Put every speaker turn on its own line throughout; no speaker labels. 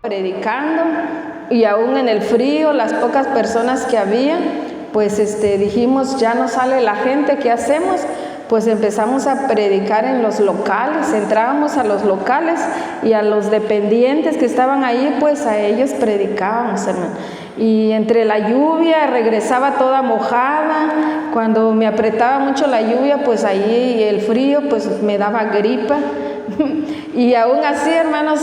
predicando, y aún en el frío, las pocas personas que había, pues dijimos, ya no sale la gente, ¿qué hacemos? Pues empezamos a predicar en los locales, entrábamos a los locales y a los dependientes que estaban ahí, pues a ellos predicábamos, hermano. Y entre la lluvia regresaba toda mojada. Cuando me apretaba mucho la lluvia, pues ahí el frío, pues me daba gripa. Y aún así, hermanos,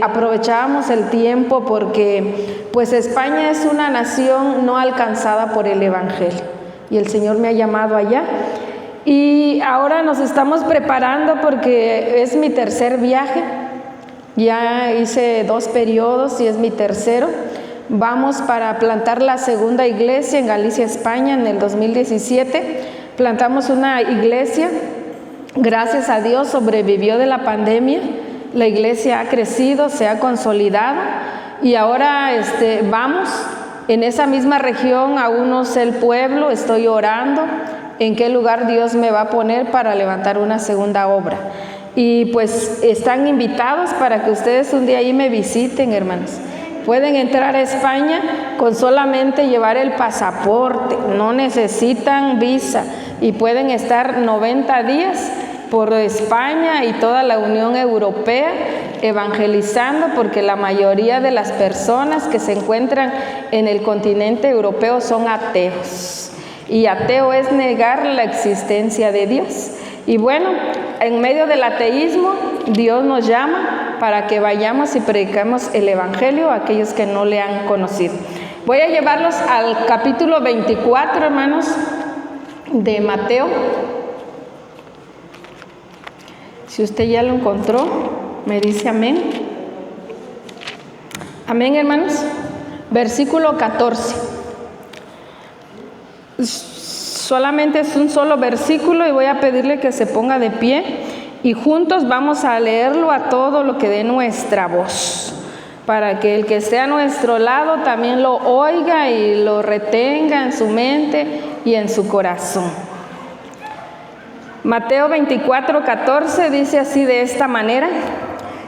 aprovechábamos el tiempo porque pues España es una nación no alcanzada por el Evangelio y el Señor me ha llamado allá. Y ahora nos estamos preparando porque es mi tercer viaje. Ya hice 2 periodos y es mi tercero. Vamos para plantar la segunda iglesia en Galicia, España, en el 2017. Plantamos una iglesia. Gracias a Dios sobrevivió de la pandemia. La iglesia ha crecido, se ha consolidado. Y ahora vamos en esa misma región. Aún no sé el pueblo, estoy orando en qué lugar Dios me va a poner para levantar una segunda obra. Y pues están invitados para que ustedes un día ahí me visiten, hermanos. Pueden entrar a España con solamente llevar el pasaporte, no necesitan visa y pueden estar 90 días por España y toda la Unión Europea evangelizando, porque la mayoría de las personas que se encuentran en el continente europeo son ateos. Y ateo es negar la existencia de Dios. Y bueno, en medio del ateísmo, Dios nos llama para que vayamos y predicamos el Evangelio a aquellos que no le han conocido. Voy a llevarlos al capítulo 24, hermanos, de Mateo. Si usted ya lo encontró, me dice amén. Amén, hermanos. Versículo 14. Solamente es un solo versículo y voy a pedirle que se ponga de pie y juntos vamos a leerlo a todo lo que dé nuestra voz, para que el que esté a nuestro lado también lo oiga y lo retenga en su mente y en su corazón. Mateo 24:14 dice así, de esta manera: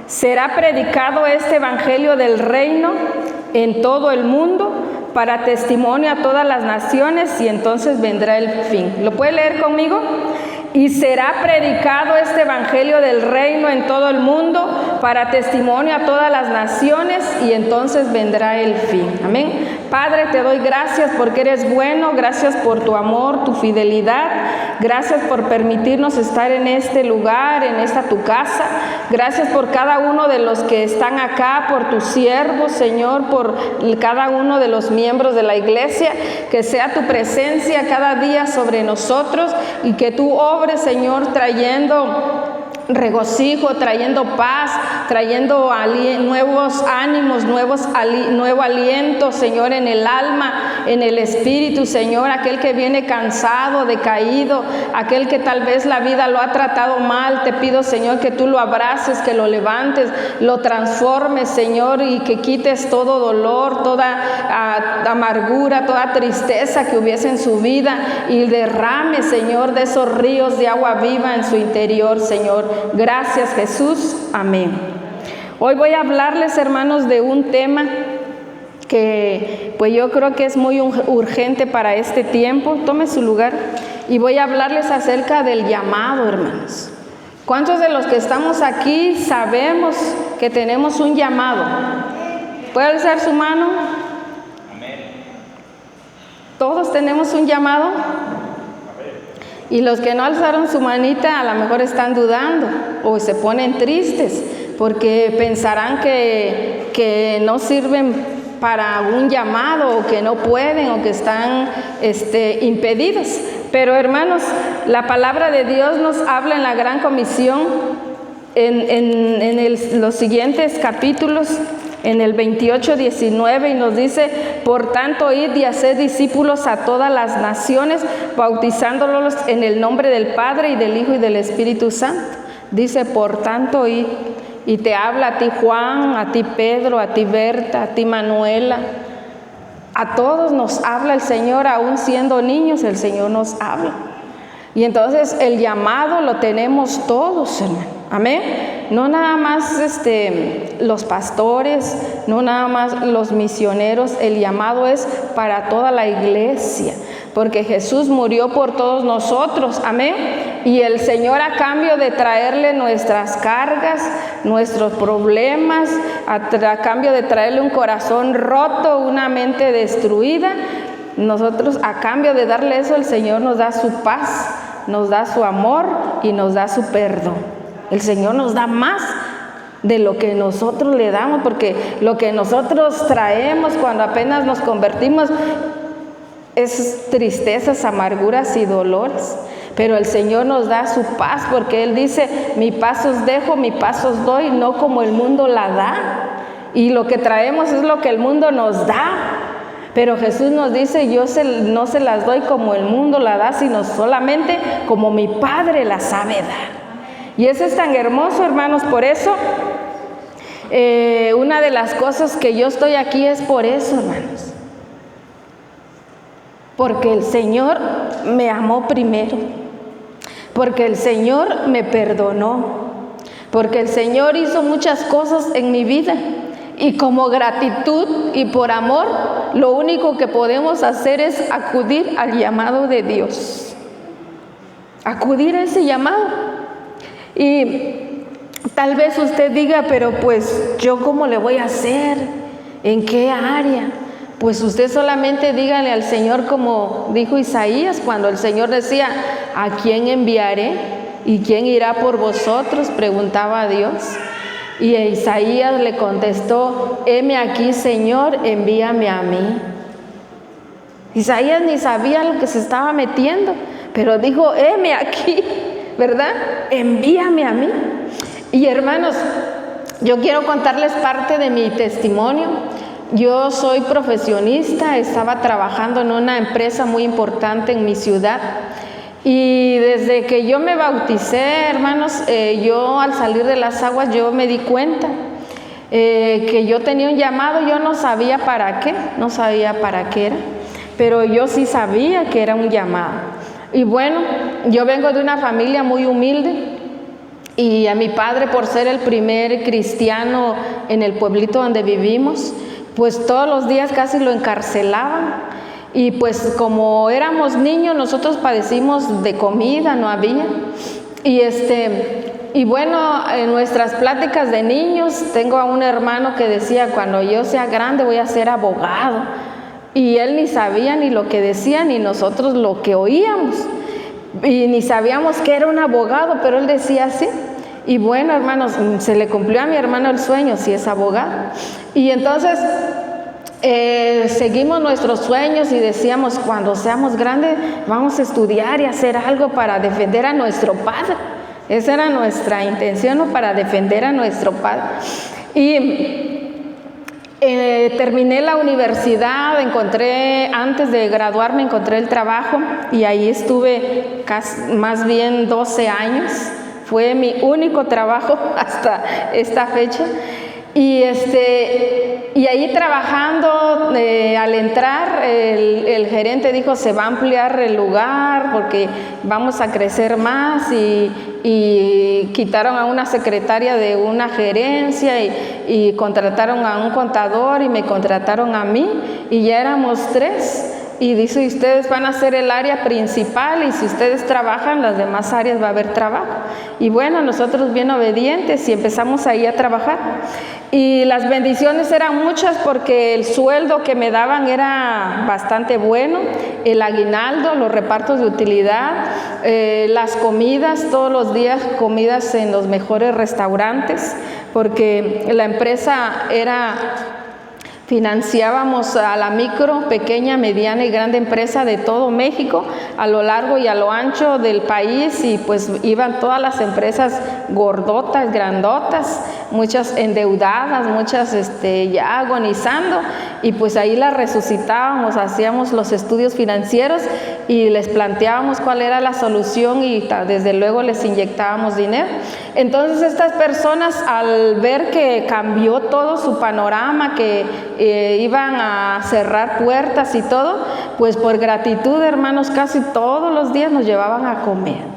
será predicado este evangelio del reino en todo el mundo para testimonio a todas las naciones y entonces vendrá el fin. ¿Lo puede leer conmigo? Y será predicado este evangelio del reino en todo el mundo para testimonio a todas las naciones y entonces vendrá el fin. Amén. Padre, te doy gracias porque eres bueno, gracias por tu amor, tu fidelidad, gracias por permitirnos estar en este lugar, en esta tu casa, gracias por cada uno de los que están acá, por tus siervos, Señor, por cada uno de los miembros de la iglesia, que sea tu presencia cada día sobre nosotros y que tú obres, Señor, trayendo regocijo, trayendo paz, trayendo nuevos ánimos, nuevo aliento, Señor, en el alma, en el espíritu, Señor, aquel que viene cansado, decaído, aquel que tal vez la vida lo ha tratado mal, te pido, Señor, que tú lo abraces, que lo levantes, lo transformes, Señor, y que quites todo dolor, toda amargura, toda tristeza que hubiese en su vida y derrame, Señor, de esos ríos de agua viva en su interior, Señor. Gracias, Jesús. Amén. Hoy voy a hablarles, hermanos, de un tema que pues yo creo que es muy urgente para este tiempo. Tome su lugar. Y voy a hablarles acerca del llamado, hermanos. ¿Cuántos de los que estamos aquí sabemos que tenemos un llamado? ¿Puede alzar su mano? ¿Todos tenemos un llamado? Y los que no alzaron su manita a lo mejor están dudando o se ponen tristes porque pensarán que no sirven para un llamado o que no pueden o que están impedidos. Pero hermanos, la palabra de Dios nos habla en la Gran Comisión en los siguientes capítulos, en el 28:19, y nos dice: por tanto, id y haced discípulos a todas las naciones, bautizándolos en el nombre del Padre y del Hijo y del Espíritu Santo. Dice, por tanto, id. Y te habla a ti Juan, a ti Pedro, a ti Berta, a ti Manuela. A todos nos habla el Señor, aún siendo niños el Señor nos habla. Y entonces el llamado lo tenemos todos, hermano. Amén. No nada más los pastores, no nada más los misioneros, el llamado es para toda la iglesia, porque Jesús murió por todos nosotros, amén. Y el Señor, a cambio de traerle nuestras cargas, nuestros problemas, a cambio de traerle un corazón roto, una mente destruida, nosotros, a cambio de darle eso, el Señor nos da su paz, nos da su amor y nos da su perdón. El Señor nos da más de lo que nosotros le damos, porque lo que nosotros traemos cuando apenas nos convertimos es tristezas, amarguras y dolores. Pero el Señor nos da su paz, porque Él dice, mi paz os dejo, mi paz os doy, no como el mundo la da. Y lo que traemos es lo que el mundo nos da. Pero Jesús nos dice, yo no se las doy como el mundo la da, sino solamente como mi Padre la sabe dar. Y eso es tan hermoso, hermanos. Por eso, una de las cosas que yo estoy aquí es por eso, hermanos. Porque el Señor me amó primero. Porque el Señor me perdonó. Porque el Señor hizo muchas cosas en mi vida. Y como gratitud y por amor, lo único que podemos hacer es acudir al llamado de Dios. Acudir a ese llamado. Y tal vez usted diga, pero pues yo ¿cómo le voy a hacer? ¿En qué área? Pues usted solamente dígale al Señor, como dijo Isaías, cuando el Señor decía, ¿a quién enviaré? ¿Y quién irá por vosotros?, preguntaba a Dios. Y Isaías le contestó, heme aquí, Señor, envíame a mí. Isaías ni sabía lo que se estaba metiendo, pero dijo, heme aquí, ¿verdad? Envíame a mí. Y hermanos, yo quiero contarles parte de mi testimonio. Yo soy profesionista, estaba trabajando en una empresa muy importante en mi ciudad. Y desde que yo me bauticé, hermanos, yo al salir de las aguas, yo me di cuenta que yo tenía un llamado. Yo no sabía para qué, no sabía para qué era, pero yo sí sabía que era un llamado. Y bueno, yo vengo de una familia muy humilde y a mi padre, por ser el primer cristiano en el pueblito donde vivimos, pues todos los días casi lo encarcelaban. Y pues como éramos niños, nosotros padecimos de comida, no había. Y bueno, en nuestras pláticas de niños, tengo a un hermano que decía, cuando yo sea grande voy a ser abogado. Y él ni sabía ni lo que decía, ni nosotros lo que oíamos. Y ni sabíamos que era un abogado, pero él decía así. Y bueno, hermanos, se le cumplió a mi hermano el sueño, si es abogado. Y entonces seguimos nuestros sueños y decíamos, cuando seamos grandes vamos a estudiar y hacer algo para defender a nuestro padre. Esa era nuestra intención, ¿no? Para defender a nuestro padre. Y terminé la universidad, antes de graduarme encontré el trabajo y ahí estuve más bien 12 años. Fue mi único trabajo hasta esta fecha. Y ahí trabajando, al entrar, el gerente dijo, se va a ampliar el lugar porque vamos a crecer más, y quitaron a una secretaria de una gerencia y contrataron a un contador y me contrataron a mí y ya éramos 3. Y dice, ustedes van a ser el área principal y si ustedes trabajan, las demás áreas va a haber trabajo. Y bueno, nosotros bien obedientes y empezamos ahí a trabajar. Y las bendiciones eran muchas porque el sueldo que me daban era bastante bueno, el aguinaldo, los repartos de utilidad, las comidas, todos los días comidas en los mejores restaurantes, porque la empresa financiábamos a la micro, pequeña, mediana y grande empresa de todo México, a lo largo y a lo ancho del país, y pues iban todas las empresas gordotas, grandotas, muchas endeudadas, muchas ya agonizando, y pues ahí las resucitábamos, hacíamos los estudios financieros y les planteábamos cuál era la solución y desde luego les inyectábamos dinero. Entonces estas personas, al ver que cambió todo su panorama, que iban a cerrar puertas y todo, pues por gratitud, hermanos, casi todos los días nos llevaban a comer.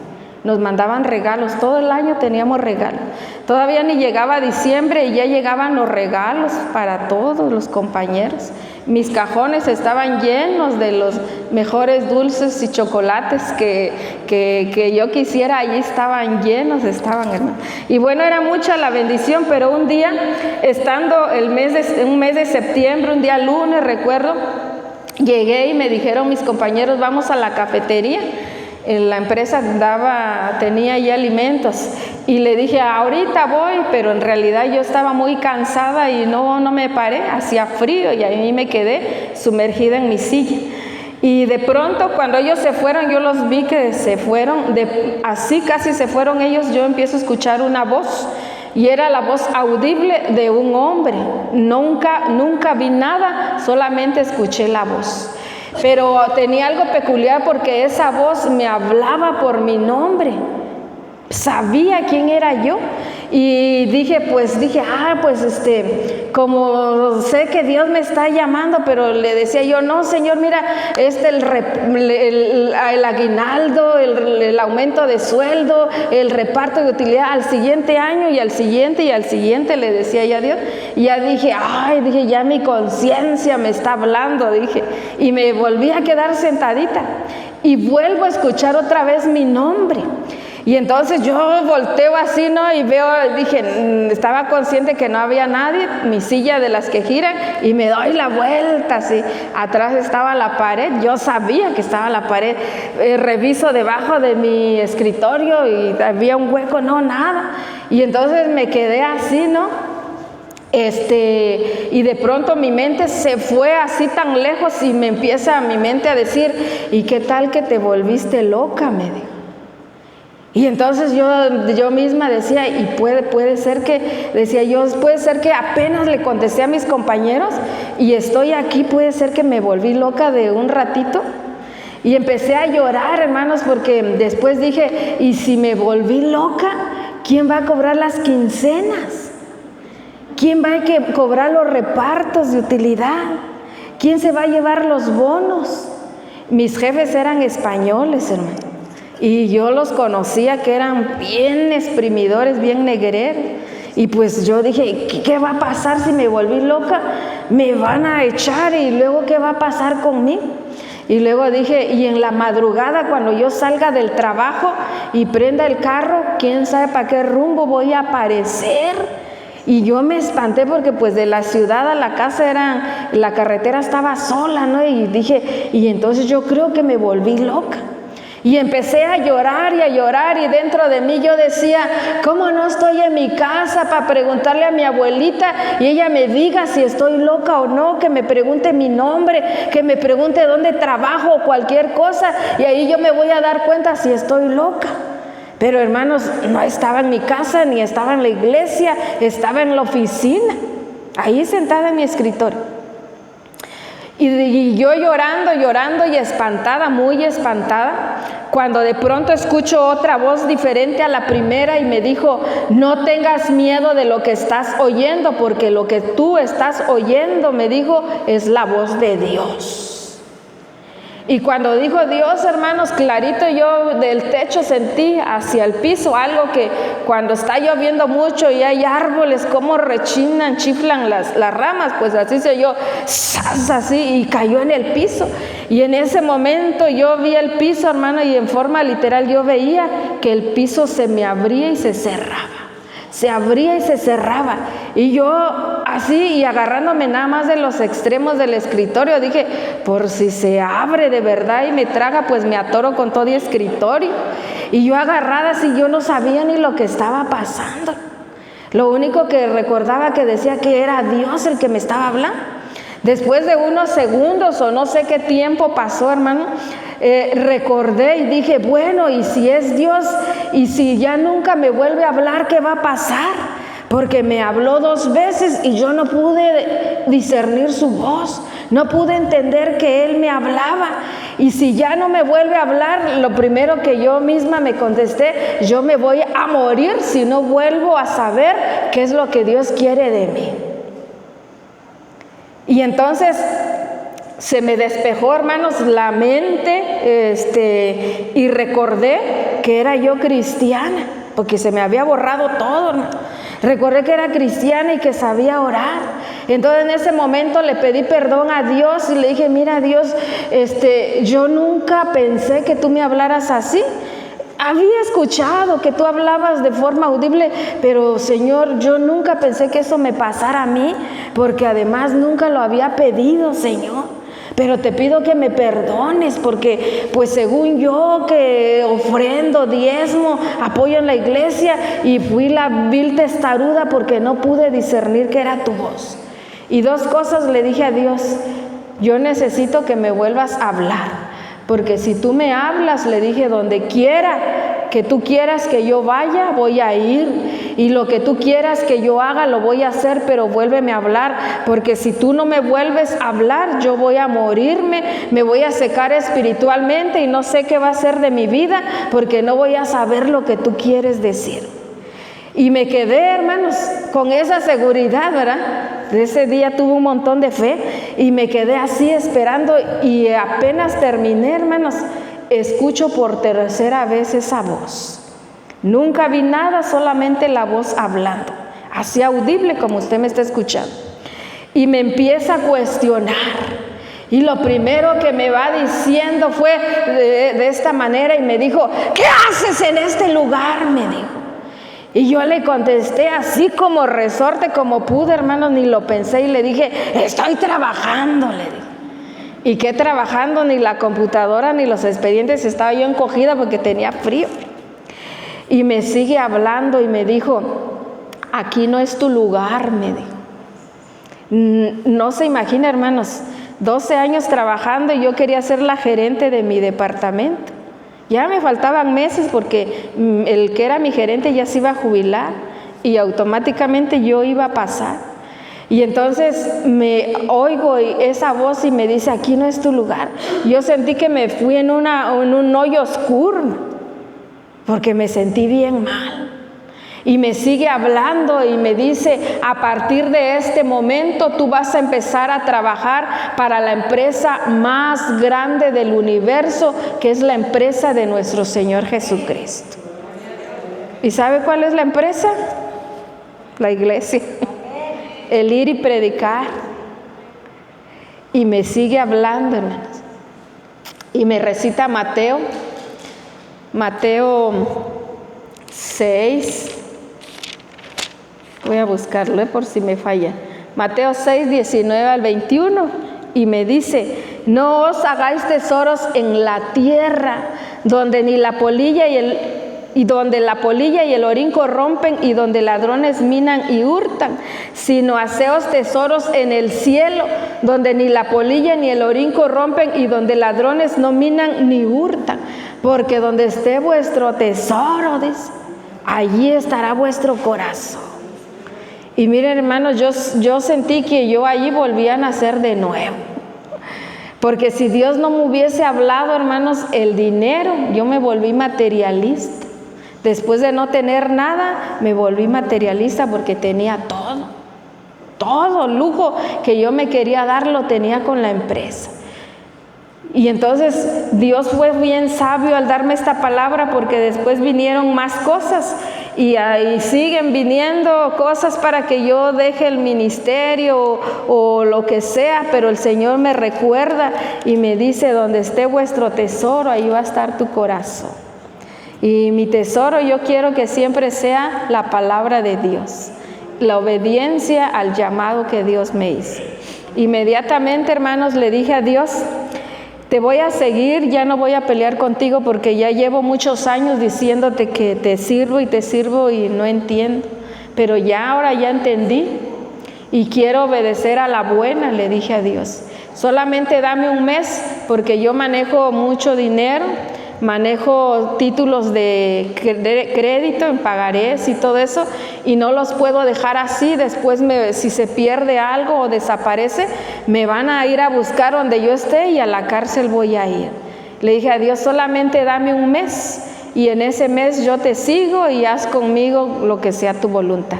nos mandaban regalos, todo el año teníamos regalos. Todavía ni llegaba diciembre y ya llegaban los regalos para todos los compañeros. Mis cajones estaban llenos de los mejores dulces y chocolates que yo quisiera, allí estaban llenos, hermano. Y bueno, era mucha la bendición, pero un día, estando un mes de septiembre, un día lunes, recuerdo, llegué y me dijeron mis compañeros, vamos a la cafetería. La empresa tenía ahí alimentos y le dije, ahorita voy, pero en realidad yo estaba muy cansada y no me paré, hacía frío y ahí me quedé sumergida en mi silla. Y de pronto cuando ellos se fueron, yo los vi que se fueron, así casi se fueron ellos, yo empiezo a escuchar una voz. Y era la voz audible de un hombre. Nunca vi nada, solamente escuché la voz. Pero tenía algo peculiar porque esa voz me hablaba por mi nombre. Sabía quién era yo. Y dije, como sé que Dios me está llamando, pero le decía yo, no, Señor, mira, el aguinaldo, el aumento de sueldo, el reparto de utilidad al siguiente año y al siguiente, le decía yo a Dios. Y ya dije, ya mi conciencia me está hablando, dije, y me volví a quedar sentadita y vuelvo a escuchar otra vez mi nombre. Y entonces yo volteo así, ¿no? Y estaba consciente que no había nadie, mi silla de las que giran, y me doy la vuelta así. Atrás estaba la pared, yo sabía que estaba la pared. Reviso debajo de mi escritorio y había un hueco, no, nada. Y entonces me quedé así, ¿no? Y de pronto mi mente se fue así tan lejos y me empieza mi mente a decir, ¿y qué tal que te volviste loca? Me dijo. Y entonces yo misma decía, y puede ser que apenas le contesté a mis compañeros y estoy aquí, puede ser que me volví loca de un ratito. Y empecé a llorar, hermanos, porque después dije, ¿y si me volví loca? ¿Quién va a cobrar las quincenas? ¿Quién va a cobrar los repartos de utilidad? ¿Quién se va a llevar los bonos? Mis jefes eran españoles, hermano. Y yo los conocía que eran bien exprimidores, bien negreros. Y pues yo dije, ¿qué va a pasar si me volví loca? Me van a echar y luego ¿qué va a pasar conmigo? Y luego dije, y en la madrugada cuando yo salga del trabajo y prenda el carro, ¿quién sabe para qué rumbo voy a aparecer? Y yo me espanté porque pues de la ciudad a la casa la carretera estaba sola, ¿no? Y dije, y entonces yo creo que me volví loca. Y empecé a llorar y dentro de mí yo decía, ¿cómo no estoy en mi casa para preguntarle a mi abuelita y ella me diga si estoy loca o no, que me pregunte mi nombre, que me pregunte dónde trabajo o cualquier cosa y ahí yo me voy a dar cuenta si estoy loca? Pero hermanos, no estaba en mi casa ni estaba en la iglesia, estaba en la oficina, ahí sentada en mi escritorio. Y yo llorando y espantada, muy espantada, cuando de pronto escucho otra voz diferente a la primera y me dijo, no tengas miedo de lo que estás oyendo, porque lo que tú estás oyendo, me dijo, es la voz de Dios. Y cuando dijo Dios, hermanos, clarito yo del techo sentí hacia el piso algo que cuando está lloviendo mucho y hay árboles, como rechinan, chiflan las ramas, pues así se oyó, así, y cayó en el piso. Y en ese momento yo vi el piso, hermano, y en forma literal yo veía que el piso se me abría y se cerraba. Se abría y se cerraba. Y yo así, y agarrándome nada más de los extremos del escritorio, dije, por si se abre de verdad y me traga, pues me atoro con todo el escritorio. Y yo agarrada así, yo no sabía ni lo que estaba pasando. Lo único que recordaba que decía que era Dios el que me estaba hablando. Después de unos segundos o no sé qué tiempo pasó, hermano, recordé y dije, bueno, y si es Dios y si ya nunca me vuelve a hablar, ¿qué va a pasar? Porque me habló 2 veces y yo no pude discernir su voz, no pude entender que Él me hablaba. Y si ya no me vuelve a hablar, lo primero que yo misma me contesté, yo me voy a morir si no vuelvo a saber qué es lo que Dios quiere de mí. Y entonces se me despejó, hermanos, la mente, y recordé que era yo cristiana, porque se me había borrado todo, hermano. Recordé que era cristiana y que sabía orar. Entonces en ese momento le pedí perdón a Dios y le dije, mira Dios, yo nunca pensé que tú me hablaras así. Había escuchado que tú hablabas de forma audible, pero Señor, yo nunca pensé que eso me pasara a mí, porque además nunca lo había pedido, Señor. Pero te pido que me perdones, porque pues según yo que ofrendo, diezmo, apoyo en la iglesia, y fui la vil testaruda porque no pude discernir que era tu voz. Y dos cosas le dije a Dios: yo necesito que me vuelvas a hablar, porque si tú me hablas, le dije, donde quiera que tú quieras que yo vaya, voy a ir, y lo que tú quieras que yo haga, lo voy a hacer, pero vuélveme a hablar, porque si tú no me vuelves a hablar, yo voy a morirme, me voy a secar espiritualmente y no sé qué va a ser de mi vida, porque no voy a saber lo que tú quieres decir. Y me quedé, hermanos, con esa seguridad, ¿verdad? De ese día tuve un montón de fe y me quedé así esperando, y apenas terminé, hermanos, escucho por tercera vez esa voz. Nunca vi nada, solamente la voz hablando, así audible como usted me está escuchando. Y me empieza a cuestionar. Y lo primero que me va diciendo fue de esta manera, y me dijo: ¿qué haces en este lugar?, me dijo. Y yo le contesté así como resorte, como pude, hermanos, ni lo pensé, y le dije: estoy trabajando, le dije. ¿Y qué trabajando? Ni la computadora ni los expedientes, estaba yo encogida porque tenía frío. Y me sigue hablando y me dijo: aquí no es tu lugar, me dijo. No se imagina, hermanos, 12 años trabajando y yo quería ser la gerente de mi departamento. Ya me faltaban meses porque el que era mi gerente ya se iba a jubilar y automáticamente yo iba a pasar. Y entonces me oigo esa voz y me dice: aquí no es tu lugar. Yo sentí que me fui en un hoyo oscuro, porque me sentí bien mal. Y me sigue hablando y me dice: a partir de este momento tú vas a empezar a trabajar para la empresa más grande del universo, que es la empresa de nuestro Señor Jesucristo. ¿Y sabe cuál es la empresa? La iglesia. El ir y predicar. Y me sigue hablando, hermanos. Y me recita Mateo 6. Voy a buscarlo por si me falla. Mateo 6, 19 al 21. Y me dice: no os hagáis tesoros en la tierra, donde la polilla y el orín corrompen, y donde ladrones minan y hurtan, sino haceos tesoros en el cielo, donde ni la polilla ni el orín corrompen, y donde ladrones no minan ni hurtan. Porque donde esté vuestro tesoro, dice, allí estará vuestro corazón. Y miren, hermanos, yo sentí que yo allí volví a nacer de nuevo. Porque si Dios no me hubiese hablado, hermanos, el dinero, yo me volví materialista. Después de no tener nada, me volví materialista porque tenía todo. Todo lujo que yo me quería dar lo tenía con la empresa. Y entonces Dios fue bien sabio al darme esta palabra, porque después vinieron más cosas y ahí siguen viniendo cosas para que yo deje el ministerio o lo que sea, pero el Señor me recuerda y me dice: donde esté vuestro tesoro, ahí va a estar tu corazón. Y mi tesoro yo quiero que siempre sea la palabra de Dios, la obediencia al llamado que Dios me hizo. Inmediatamente, hermanos, le dije a Dios: te voy a seguir, ya no voy a pelear contigo, porque ya llevo muchos años diciéndote que te sirvo y no entiendo, pero ahora ya entendí y quiero obedecer a la buena, le dije a Dios. Solamente dame un mes, porque yo manejo mucho dinero, manejo títulos de crédito en pagarés y todo eso, y no los puedo dejar así. Después si se pierde algo o desaparece, me van a ir a buscar donde yo esté y a la cárcel voy a ir. Le dije a Dios: solamente dame un mes, y en ese mes yo te sigo y haz conmigo lo que sea tu voluntad.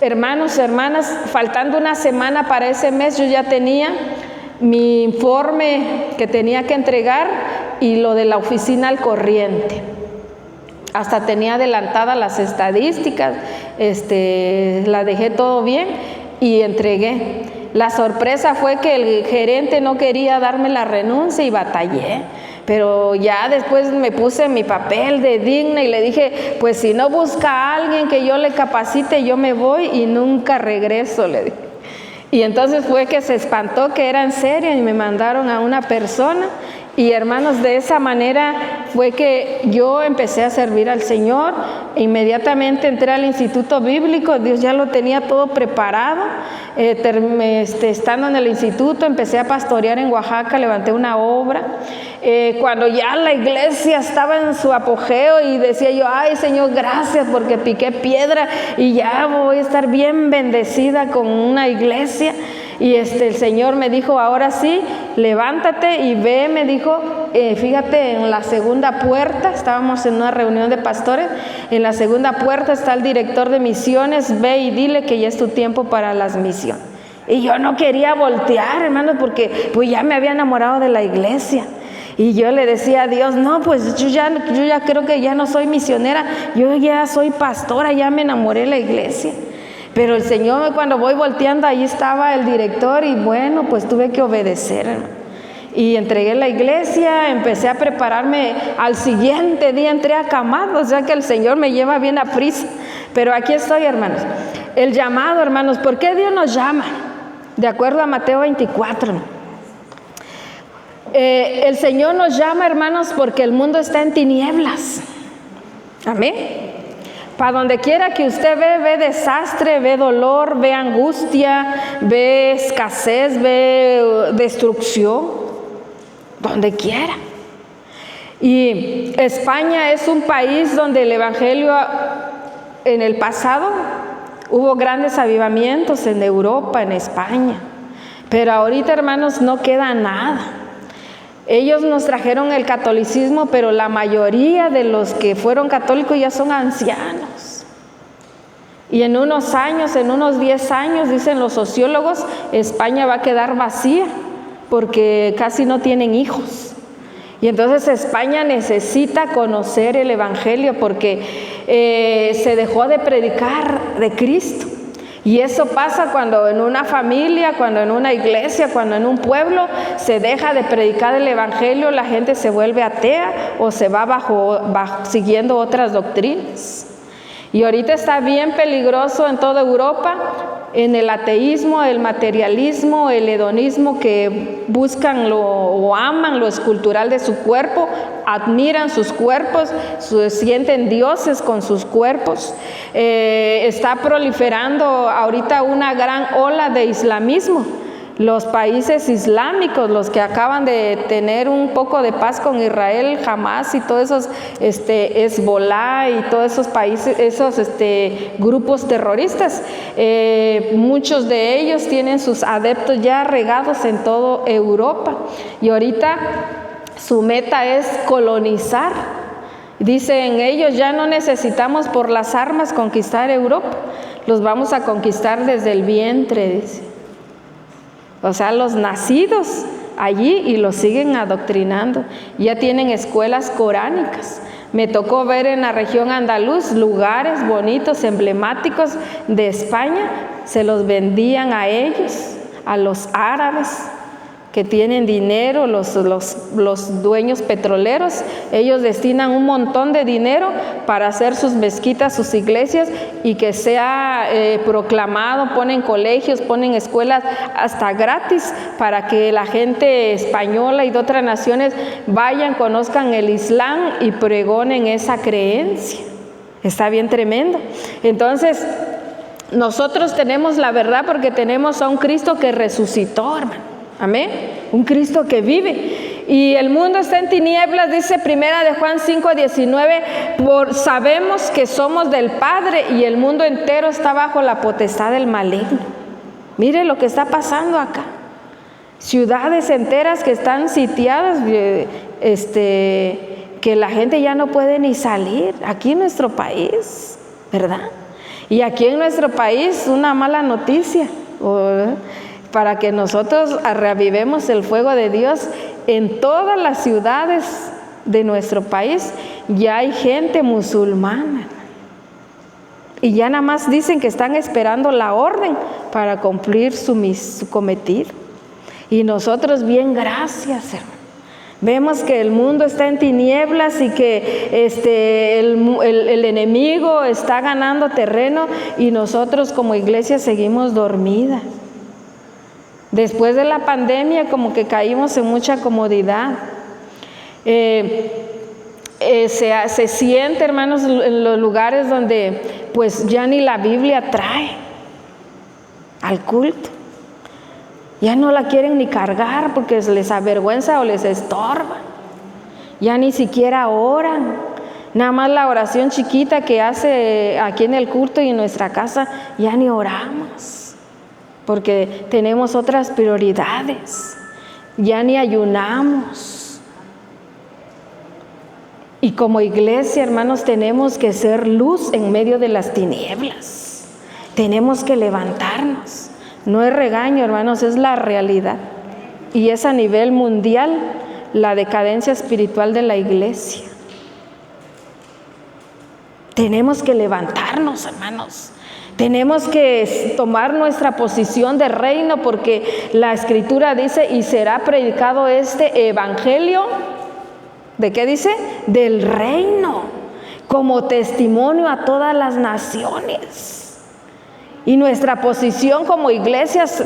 Hermanos, hermanas, faltando una semana para ese mes, yo ya tenía mi informe que tenía que entregar y lo de la oficina al corriente. Hasta tenía adelantadas las estadísticas, la dejé todo bien y entregué. La sorpresa fue que el gerente no quería darme la renuncia y batallé. Pero ya después me puse mi papel de digna y le dije, pues si no busca a alguien que yo le capacite, yo me voy y nunca regreso, le dije. Y entonces fue que se espantó que era en serio y me mandaron a una persona. Y hermanos, de esa manera fue que yo empecé a servir al Señor. Inmediatamente entré al Instituto Bíblico, Dios ya lo tenía todo preparado. Estando en el instituto, empecé a pastorear en Oaxaca, levanté una obra. Cuando ya la iglesia estaba en su apogeo y decía yo, ay Señor, gracias porque piqué piedra y ya voy a estar bien bendecida con una iglesia. Y el Señor me dijo, ahora sí, levántate y ve, me dijo, fíjate, en la segunda puerta, estábamos en una reunión de pastores, en la segunda puerta está el director de misiones, ve y dile que ya es tu tiempo para las misiones. Y yo no quería voltear, hermanos, porque pues ya me había enamorado de la iglesia. Y yo le decía a Dios, no, pues yo ya creo que ya no soy misionera, yo ya soy pastora, ya me enamoré de la iglesia. Pero el Señor, cuando voy volteando, ahí estaba el director y bueno, pues tuve que obedecer, hermano. Y entregué la iglesia, empecé a prepararme, al siguiente día entré a Camado, o sea que el Señor me lleva bien a prisa. Pero aquí estoy, hermanos. El llamado, hermanos, ¿por qué Dios nos llama? De acuerdo a Mateo 24. El Señor nos llama, hermanos, porque el mundo está en tinieblas. Amén. Para donde quiera que usted ve desastre, ve dolor, ve angustia, ve escasez, ve destrucción, donde quiera. Y España es un país donde el evangelio en el pasado hubo grandes avivamientos en Europa, en España, pero ahorita, hermanos, no queda nada. Ellos nos trajeron el catolicismo, pero la mayoría de los que fueron católicos ya son ancianos. Y en unos años, en unos 10 años, dicen los sociólogos, España va a quedar vacía porque casi no tienen hijos. Y entonces España necesita conocer el evangelio porque se dejó de predicar de Cristo. Y eso pasa cuando en una familia, cuando en una iglesia, cuando en un pueblo se deja de predicar el evangelio, la gente se vuelve atea o se va siguiendo otras doctrinas. Y ahorita está bien peligroso en toda Europa, en el ateísmo, el materialismo, el hedonismo, que buscan o aman lo escultural de su cuerpo, admiran sus cuerpos, se sienten dioses con sus cuerpos. Está proliferando ahorita una gran ola de islamismo. Los países islámicos, los que acaban de tener un poco de paz con Israel, Hamas y todos esos Hezbollah y todos esos países, esos grupos terroristas, muchos de ellos tienen sus adeptos ya regados en toda Europa. Y ahorita su meta es colonizar. Dicen ellos, ya no necesitamos por las armas conquistar Europa, los vamos a conquistar desde el vientre, dice. O sea, los nacidos allí y los siguen adoctrinando. Ya tienen escuelas coránicas. Me tocó ver en la región andaluz lugares bonitos, emblemáticos de España. Se los vendían a ellos, a los árabes que tienen dinero, los dueños petroleros. Ellos destinan un montón de dinero para hacer sus mezquitas, sus iglesias, y que sea proclamado, ponen colegios, ponen escuelas hasta gratis para que la gente española y de otras naciones vayan, conozcan el Islam y pregonen esa creencia. Está bien tremendo. Entonces, nosotros tenemos la verdad porque tenemos a un Cristo que resucitó, hermano. Amén. Un Cristo que vive. Y el mundo está en tinieblas, dice primera de Juan 5:19, sabemos que somos del Padre y el mundo entero está bajo la potestad del maligno. Mire lo que está pasando acá. Ciudades enteras que están sitiadas, que la gente ya no puede ni salir. Aquí en nuestro país, ¿verdad? Y aquí en nuestro país una mala noticia, para que nosotros reavivemos el fuego de Dios en todas las ciudades de nuestro país. Ya hay gente musulmana y ya nada más dicen que están esperando la orden para cumplir su cometido. Y nosotros, bien, gracias, hermano. Vemos que el mundo está en tinieblas y que el enemigo está ganando terreno y nosotros como iglesia seguimos dormidas. Después de la pandemia como que caímos en mucha comodidad. Se siente, hermanos, en los lugares donde pues ya ni la Biblia trae al culto. Ya no la quieren ni cargar porque les avergüenza o les estorba. Ya ni siquiera oran. Nada más la oración chiquita que hace aquí en el culto y en nuestra casa, ya ni oramos. Porque tenemos otras prioridades. Ya ni ayunamos. Y como iglesia, hermanos, tenemos que ser luz en medio de las tinieblas. Tenemos que levantarnos. No es regaño, hermanos, es la realidad. Y es a nivel mundial la decadencia espiritual de la iglesia. Tenemos que levantarnos, hermanos. Tenemos que tomar nuestra posición de reino porque la Escritura dice, y será predicado este evangelio, ¿de qué dice? Del reino, como testimonio a todas las naciones. Y nuestra posición como iglesias,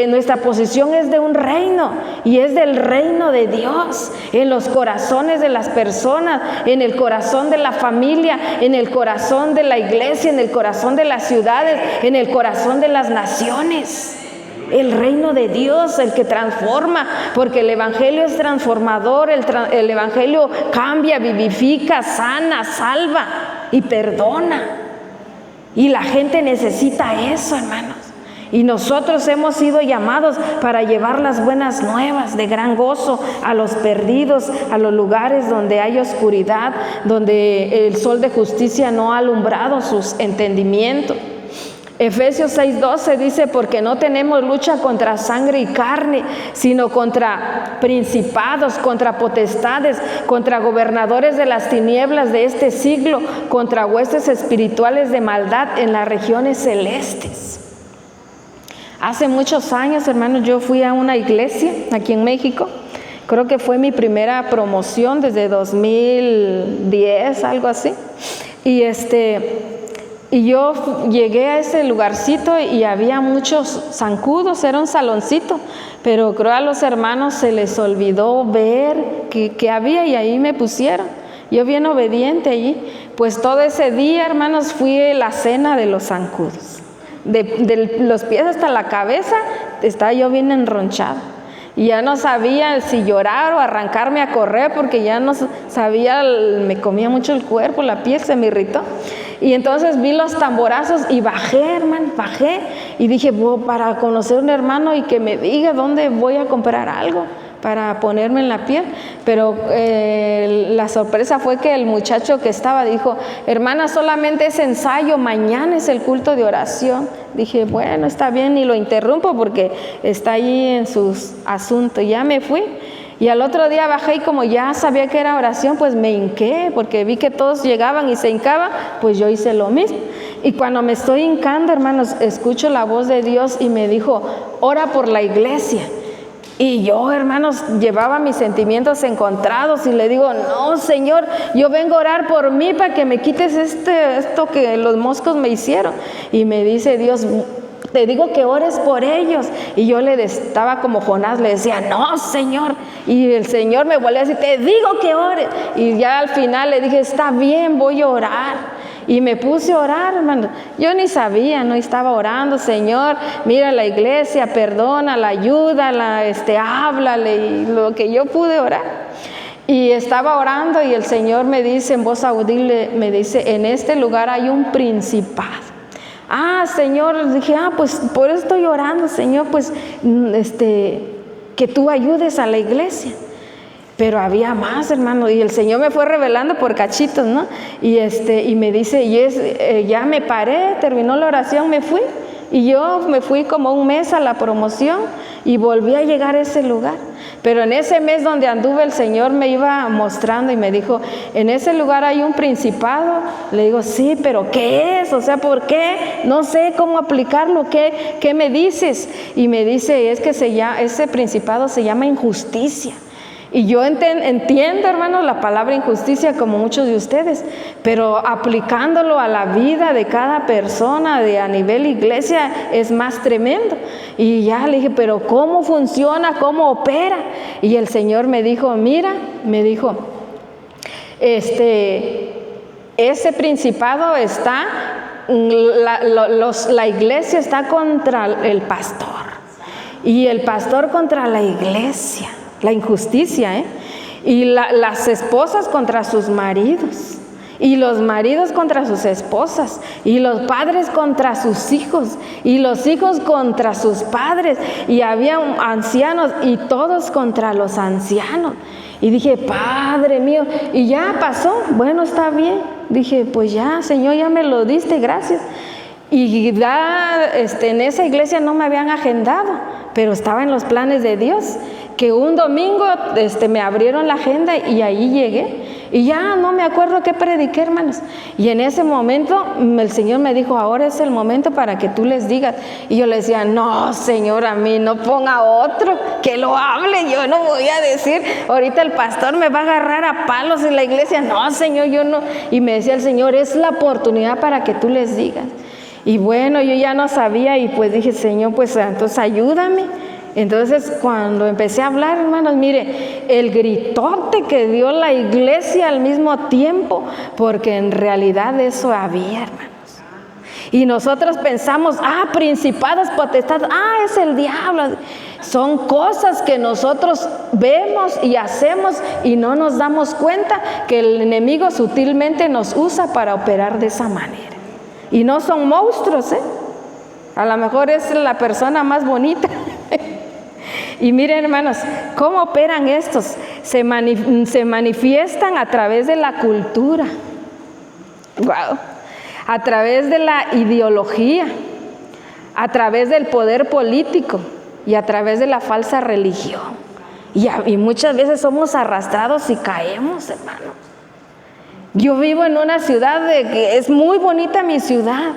nuestra posición es de un reino, y es del reino de Dios, en los corazones de las personas, en el corazón de la familia, en el corazón de la iglesia, en el corazón de las ciudades, en el corazón de las naciones. El reino de Dios, el que transforma, porque el evangelio es transformador, el evangelio cambia, vivifica, sana, salva y perdona. Y la gente necesita eso, hermanos. Y nosotros hemos sido llamados para llevar las buenas nuevas de gran gozo a los perdidos, a los lugares donde hay oscuridad, donde el sol de justicia no ha alumbrado sus entendimientos. Efesios 6:12 dice, porque no tenemos lucha contra sangre y carne, sino contra principados, contra potestades, contra gobernadores de las tinieblas de este siglo, contra huestes espirituales de maldad en las regiones celestes. Hace muchos años, hermanos, yo fui a una iglesia aquí en México. Creo que fue mi primera promoción desde 2010, algo así. Y yo llegué a ese lugarcito y había muchos zancudos, era un saloncito, pero creo a los hermanos se les olvidó ver que había y ahí me pusieron. Yo bien obediente allí, pues todo ese día, hermanos, fui a la cena de los zancudos. De los pies hasta la cabeza estaba yo bien enronchada. Y ya no sabía si llorar o arrancarme a correr porque ya no sabía, me comía mucho el cuerpo, la piel se me irritó. Y entonces vi los tamborazos y bajé, hermano, bajé y dije, para conocer a un hermano y que me diga dónde voy a comprar algo para ponerme en la piel. Pero la sorpresa fue que el muchacho que estaba dijo, hermana, solamente es ensayo, mañana es el culto de oración. Dije, bueno, está bien, y lo interrumpo porque está ahí en sus asuntos. Ya me fui. Y al otro día bajé y como ya sabía que era oración, pues me hinqué, porque vi que todos llegaban y se hincaban, pues yo hice lo mismo. Y cuando me estoy hincando, hermanos, escucho la voz de Dios y me dijo, ora por la iglesia. Y yo, hermanos, llevaba mis sentimientos encontrados y le digo, no, Señor, yo vengo a orar por mí para que me quites esto que los moscos me hicieron. Y me dice Dios, te digo que ores por ellos. Y yo estaba como Jonás, le decía, no, Señor. Y el Señor me volvió a decir, te digo que ores. Y ya al final le dije, está bien, voy a orar. Y me puse a orar, hermano. Yo ni sabía, no estaba orando, Señor, mira la iglesia, perdónala, ayúdala, háblale, y lo que yo pude orar. Y estaba orando y el Señor me dice en voz audible, me dice, en este lugar hay un principado. Señor, dije, pues por eso estoy orando, Señor, pues que tú ayudes a la iglesia. Pero había más, hermano, y el Señor me fue revelando por cachitos, ¿no? Y me dice, ya me paré, terminó la oración, me fui, Y yo me fui como un mes a la promoción y volví a llegar a ese lugar. Pero en ese mes donde anduve, el Señor me iba mostrando y me dijo, en ese lugar hay un principado. Le digo, sí, pero ¿qué es? O sea, ¿por qué? No sé cómo aplicarlo. ¿Qué me dices? Y me dice, es que ese principado se llama injusticia. Y yo entiendo, hermanos, la palabra injusticia como muchos de ustedes, pero aplicándolo a la vida de cada persona a nivel iglesia es más tremendo. Y ya le dije, pero ¿cómo funciona? ¿Cómo opera? Y el Señor me dijo, mira, me dijo, ese principado está, la iglesia está contra el pastor y el pastor contra la iglesia. La injusticia, y las esposas contra sus maridos, y los maridos contra sus esposas, y los padres contra sus hijos, y los hijos contra sus padres, y había ancianos, y todos contra los ancianos. Y dije, Padre mío, y ya pasó, bueno, está bien. Dije, pues ya, Señor, ya me lo diste, gracias. Y en esa iglesia no me habían agendado, pero estaba en los planes de Dios, que un domingo me abrieron la agenda y ahí llegué. Y ya no me acuerdo qué prediqué, hermanos. Y en ese momento el Señor me dijo, ahora es el momento para que tú les digas. Y yo le decía, no, Señor, a mí no ponga otro, que lo hable, yo no voy a decir, ahorita el pastor me va a agarrar a palos en la iglesia. No, Señor, yo no. Y me decía el Señor, es la oportunidad para que tú les digas. Y bueno, yo ya no sabía y pues dije, Señor, pues entonces ayúdame. Entonces cuando empecé a hablar, hermanos, mire, el gritote que dio la iglesia al mismo tiempo, porque en realidad eso había, hermanos. Y nosotros pensamos, principados, potestades, es el diablo. Son cosas que nosotros vemos y hacemos y no nos damos cuenta que el enemigo sutilmente nos usa para operar de esa manera. Y no son monstruos, a lo mejor es la persona más bonita. Y miren, hermanos, ¿cómo operan estos? Se manifiestan a través de la cultura, a través de la ideología, a través del poder político y a través de la falsa religión. Y muchas veces somos arrastrados y caemos, hermanos. Yo vivo en una ciudad que es muy bonita, mi ciudad,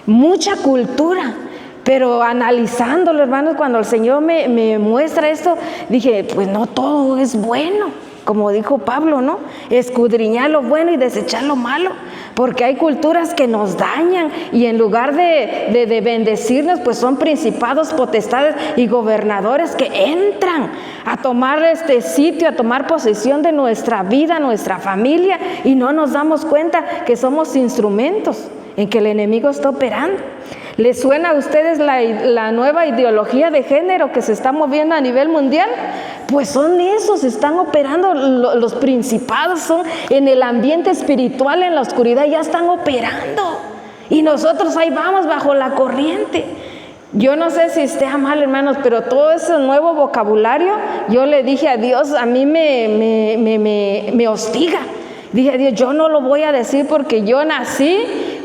mucha cultura. Pero analizándolo, hermanos, cuando el Señor me muestra esto, dije, pues no todo es bueno, como dijo Pablo, ¿no? Escudriñar lo bueno y desechar lo malo, porque hay culturas que nos dañan y en lugar de bendecirnos, pues son principados, potestades y gobernadores que entran a tomar este sitio, a tomar posesión de nuestra vida, nuestra familia, y no nos damos cuenta que somos instrumentos en que el enemigo está operando. ¿Les suena a ustedes la nueva ideología de género que se está moviendo a nivel mundial? Pues son esos, están operando, los principados son en el ambiente espiritual, en la oscuridad, ya están operando. Y nosotros ahí vamos bajo la corriente. Yo no sé si esté mal, hermanos, pero todo ese nuevo vocabulario, yo le dije a Dios, a mí me hostiga. Dije a Dios, yo no lo voy a decir porque yo nací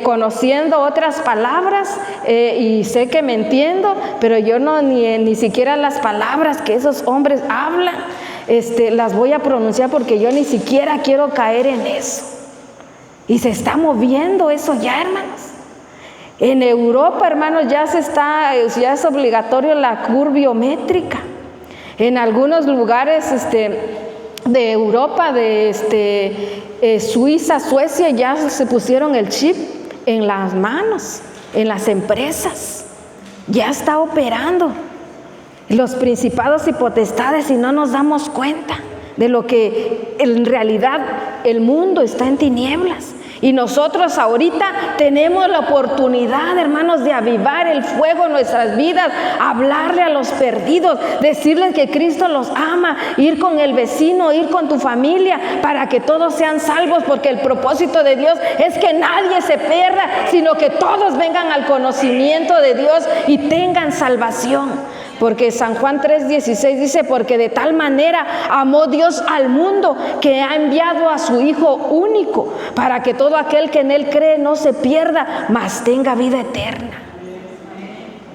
conociendo otras palabras y sé que me entiendo, pero yo no ni siquiera las palabras que esos hombres hablan las voy a pronunciar porque yo ni siquiera quiero caer en eso. Y se está moviendo eso ya, hermanos. En Europa, hermanos, ya es obligatorio la curva biométrica. En algunos lugares de Europa, Suiza, Suecia, ya se pusieron el chip en las manos, en las empresas. Ya está operando los principados y potestades y no nos damos cuenta de lo que en realidad el mundo está en tinieblas. Y nosotros ahorita tenemos la oportunidad, hermanos, de avivar el fuego en nuestras vidas, hablarle a los perdidos, decirles que Cristo los ama, ir con el vecino, ir con tu familia, para que todos sean salvos, porque el propósito de Dios es que nadie se pierda, sino que todos vengan al conocimiento de Dios y tengan salvación. Porque San Juan 3:16 dice, porque de tal manera amó Dios al mundo que ha enviado a su Hijo único, para que todo aquel que en Él cree no se pierda, mas tenga vida eterna.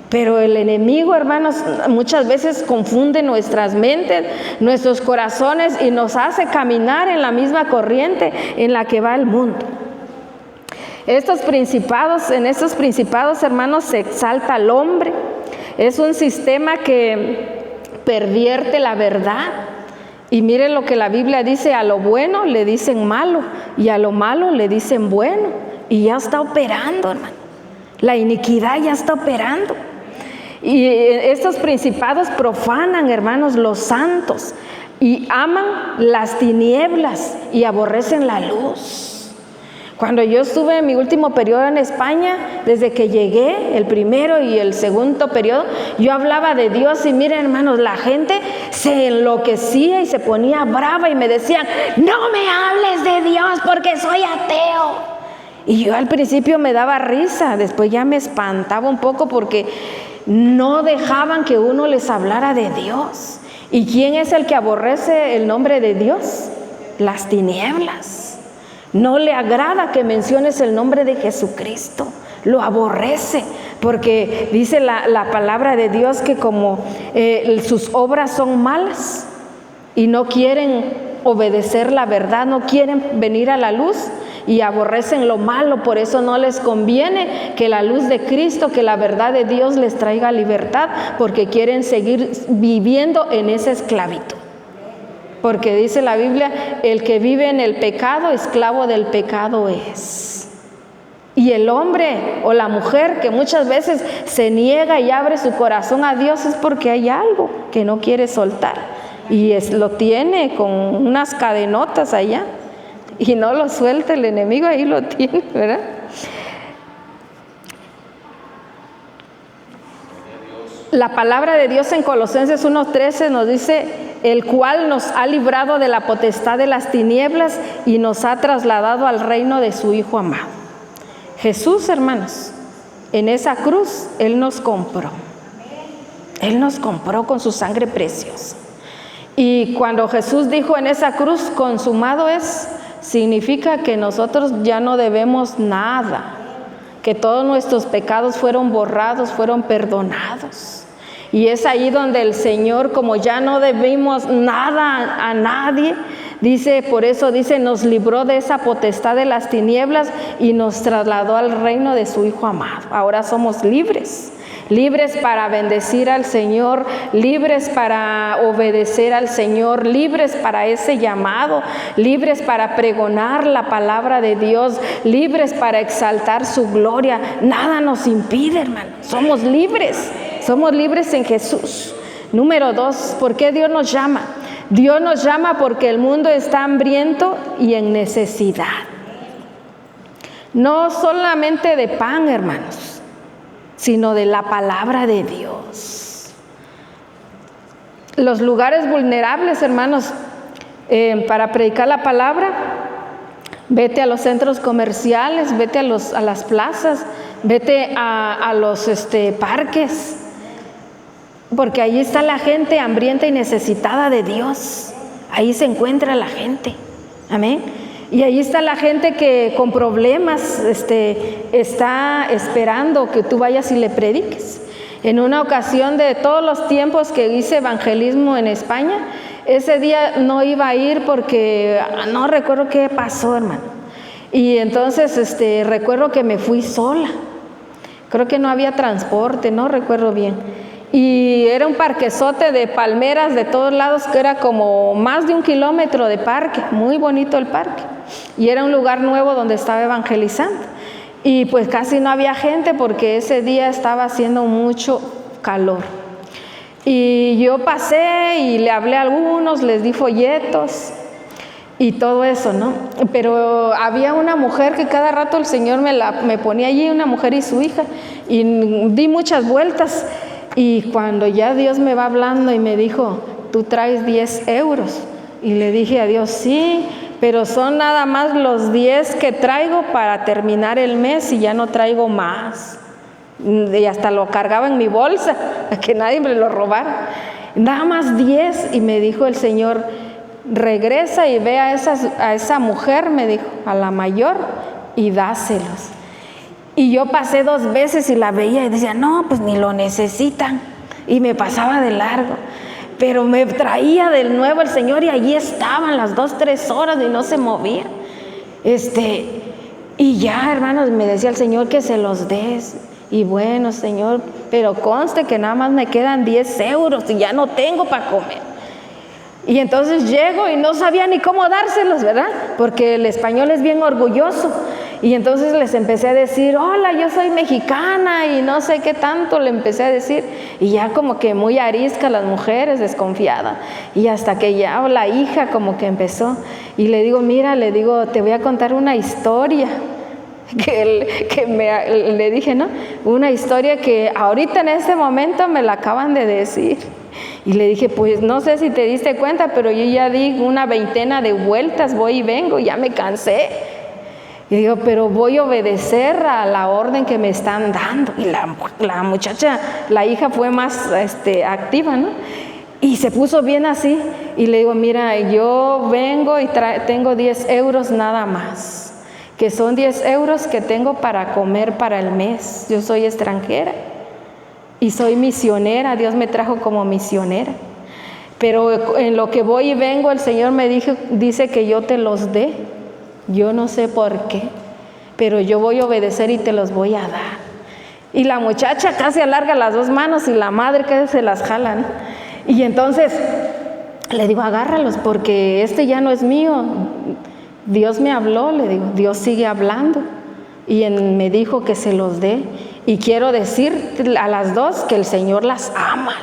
Pero el enemigo, hermanos, muchas veces confunde nuestras mentes, nuestros corazones y nos hace caminar en la misma corriente en la que va el mundo. En estos principados, hermanos, se exalta al hombre. Es un sistema que pervierte la verdad. Y miren lo que la Biblia dice: a lo bueno le dicen malo y a lo malo le dicen bueno. Y ya está operando, hermano. La iniquidad ya está operando. Y estos principados profanan, hermanos, los santos, y aman las tinieblas y aborrecen la luz. Cuando yo estuve en mi último periodo en España, desde que llegué, el primero y el segundo periodo, yo hablaba de Dios y miren, hermanos, la gente se enloquecía y se ponía brava y me decían: no me hables de Dios porque soy ateo. Y yo al principio me daba risa, después ya me espantaba un poco porque no dejaban que uno les hablara de Dios. ¿Y quién es el que aborrece el nombre de Dios? Las tinieblas. No le agrada que menciones el nombre de Jesucristo, lo aborrece, porque dice la palabra de Dios que como sus obras son malas y no quieren obedecer la verdad, no quieren venir a la luz, y aborrecen lo malo. Por eso no les conviene que la luz de Cristo, que la verdad de Dios les traiga libertad, porque quieren seguir viviendo en esa esclavitud. Porque dice la Biblia: el que vive en el pecado, esclavo del pecado es. Y el hombre o la mujer que muchas veces se niega y abre su corazón a Dios es porque hay algo que no quiere soltar, y lo tiene con unas cadenotas allá. Y no lo suelta el enemigo, ahí lo tiene, ¿verdad? La palabra de Dios en Colosenses 1:13 nos dice: el cual nos ha librado de la potestad de las tinieblas y nos ha trasladado al reino de su Hijo amado. Jesús, hermanos, en esa cruz, Él nos compró. Él nos compró con su sangre preciosa. Y cuando Jesús dijo en esa cruz: consumado es, significa que nosotros ya no debemos nada, que todos nuestros pecados fueron borrados, fueron perdonados. Y es ahí donde el Señor, como ya no debimos nada a nadie, dice, por eso dice, nos libró de esa potestad de las tinieblas y nos trasladó al reino de su Hijo amado. Ahora somos libres. Libres para bendecir al Señor, libres para obedecer al Señor, libres para ese llamado, libres para pregonar la palabra de Dios, libres para exaltar su gloria. Nada nos impide, hermano. Somos libres en Jesús. Número 2, ¿por qué Dios nos llama? Dios nos llama porque el mundo está hambriento y en necesidad. No solamente de pan, hermanos, sino de la palabra de Dios. Los lugares vulnerables, hermanos, para predicar la palabra, vete a los centros comerciales, vete a las plazas, vete a los parques, porque ahí está la gente hambrienta y necesitada de Dios. Ahí se encuentra la gente. Amén. Y ahí está la gente que con problemas está esperando que tú vayas y le prediques. En una ocasión de todos los tiempos que hice evangelismo en España, ese día no iba a ir porque no recuerdo qué pasó, hermano. Y entonces recuerdo que me fui sola. Creo que no había transporte, no recuerdo bien. Y era un parquezote de palmeras de todos lados, que era como más de 1 kilómetro de parque, muy bonito el parque. Y era un lugar nuevo donde estaba evangelizando. Y pues casi no había gente porque ese día estaba haciendo mucho calor. Y yo pasé y le hablé a algunos, les di folletos y todo eso, ¿no? Pero había una mujer que cada rato el Señor me ponía allí, una mujer y su hija, y di muchas vueltas. Y cuando ya Dios me va hablando y me dijo, tú traes 10 euros. Y le dije a Dios, sí, pero son nada más los 10 que traigo para terminar el mes y ya no traigo más. Y hasta lo cargaba en mi bolsa, para que nadie me lo robara. Nada más 10. Y me dijo el Señor, regresa y ve a esa mujer, me dijo, a la mayor, y dáselos. Y yo pasé 2 veces y la veía y decía, no, pues ni lo necesitan. Y me pasaba de largo. Pero me traía de nuevo el Señor y allí estaban las 2, 3 horas y no se movía. Y ya, hermanos, me decía el Señor que se los des. Y bueno, Señor, pero conste que nada más me quedan 10 euros y ya no tengo para comer. Y entonces llego y no sabía ni cómo dárselos, ¿verdad? Porque el español es bien orgulloso. Y entonces les empecé a decir, hola, yo soy mexicana y no sé qué tanto le empecé a decir. Y ya como que muy arisca las mujeres, desconfiada. Y hasta que ya la hija como que empezó. Y le digo, mira, le digo, te voy a contar una historia. Le dije, ¿no? Una historia que ahorita en este momento me la acaban de decir. Y le dije, pues no sé si te diste cuenta, pero yo ya di una 20 de vueltas, voy y vengo, ya me cansé. Y digo, pero voy a obedecer a la orden que me están dando. Y la muchacha, la hija fue más activa, ¿no? Y se puso bien así. Y le digo, mira, yo vengo y tengo 10 euros nada más. Que son 10 euros que tengo para comer para el mes. Yo soy extranjera y soy misionera. Dios me trajo como misionera. Pero en lo que voy y vengo, el Señor me dice que yo te los dé. Yo no sé por qué, pero yo voy a obedecer y te los voy a dar. Y la muchacha casi alarga las 2 manos y la madre casi se las jalan. Y entonces le digo, agárralos porque ya no es mío. Dios me habló, le digo, Dios sigue hablando. Y me dijo que se los dé. Y quiero decir a las 2 que el Señor las ama.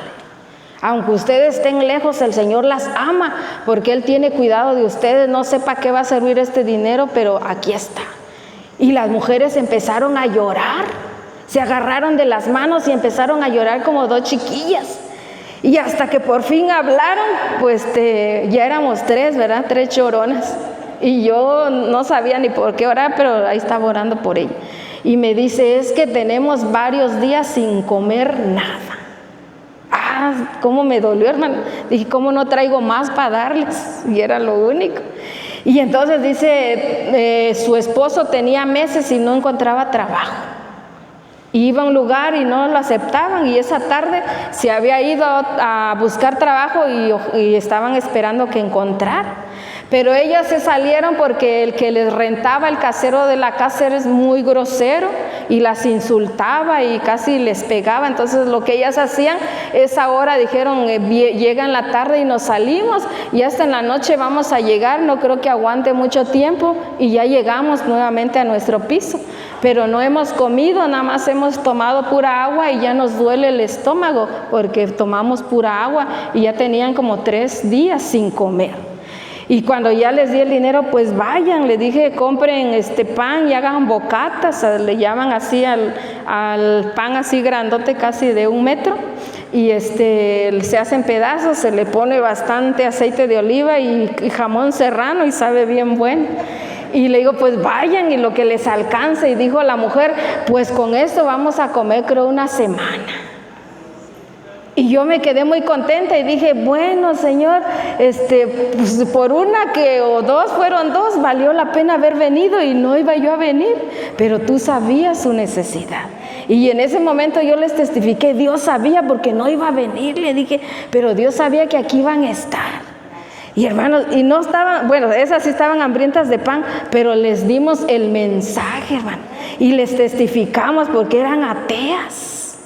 Aunque ustedes estén lejos, el Señor las ama, porque Él tiene cuidado de ustedes. No sé para qué va a servir este dinero, pero aquí está. Y las mujeres empezaron a llorar, se agarraron de las manos y empezaron a llorar como 2 chiquillas. Y hasta que por fin hablaron, pues ya éramos 3, ¿verdad? 3 lloronas. Y yo no sabía ni por qué orar, pero ahí estaba orando por ella. Y me dice, es que tenemos varios días sin comer nada. Cómo me dolió, hermano. Dije, ¿cómo no traigo más para darles? Y era lo único. Y entonces dice, su esposo tenía meses y no encontraba trabajo. Iba a un lugar y no lo aceptaban, y esa tarde se había ido a buscar trabajo y estaban esperando que encontrara. Pero ellas se salieron porque el que les rentaba, el casero de la casa, era muy grosero y las insultaba y casi les pegaba. Entonces lo que ellas hacían, esa hora dijeron, llega en la tarde y nos salimos y hasta en la noche vamos a llegar, no creo que aguante mucho tiempo, y ya llegamos nuevamente a nuestro piso. Pero no hemos comido, nada más hemos tomado pura agua y ya nos duele el estómago porque tomamos pura agua, y ya tenían como 3 días sin comer. Y cuando ya les di el dinero, pues vayan, le dije, compren pan y hagan bocatas, le llaman así al pan así grandote, casi de 1 metro, y se hacen pedazos, se le pone bastante aceite de oliva y jamón serrano y sabe bien bueno. Y le digo, pues vayan y lo que les alcance. Y dijo la mujer, pues con esto vamos a comer creo 1 semana. Y yo me quedé muy contenta y dije, bueno, Señor, pues por 1 o 2, fueron 2, valió la pena haber venido, y no iba yo a venir, pero tú sabías su necesidad. Y en ese momento yo les testifiqué, Dios sabía porque no iba a venir, le dije, pero Dios sabía que aquí iban a estar. Y hermanos, y no estaban, bueno, esas sí estaban hambrientas de pan, pero les dimos el mensaje, hermano, y les testificamos porque eran ateas.